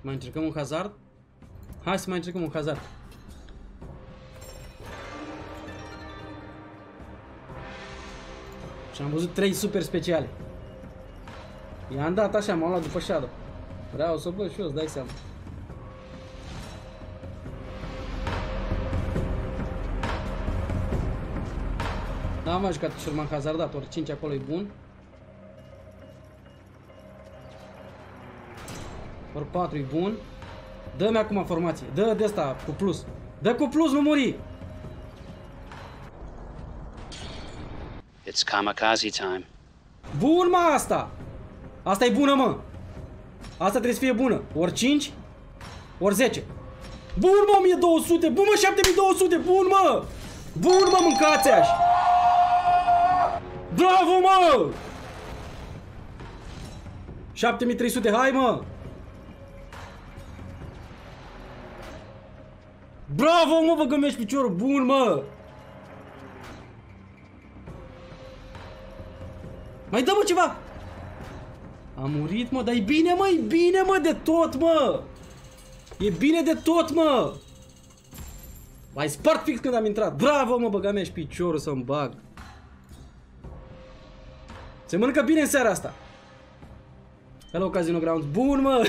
Mai încercăm un hazard? Hai să mai încercăm un hazard. Și am văzut 3 super speciale. I-am dat așa, m-am luat după Shadow. Vreau să o văd și eu, îți dai seama. Da, m-a jucat și m-am hazardat, ori 5 acolo e bun. Ori 4 e bun. Dă-mi acum formație, dă de asta cu plus. Dă cu plus, nu muri! It's kamikaze time. Bun, mă, asta! Asta e bună, mă! Asta trebuie să fie bună. Ori 5, ori 10. Bun, mă, 1200! Bun, mă, 7200! Bun, mă! Bun, mă, mâncați aș! Bravo, mă! 7300, hai, mă! Bravo, mă, băgămești piciorul! Bun, mă! Mai dă-mă ceva! Am murit, mă, dar e bine, mă, e bine, mă, de tot, mă! E bine de tot, mă! Mai spart fix când am intrat. Bravo, mă, băga-mi-și piciorul să-mi bag. Se mănâncă bine în seara asta. Hello, Casino Grounds. Bun, mă!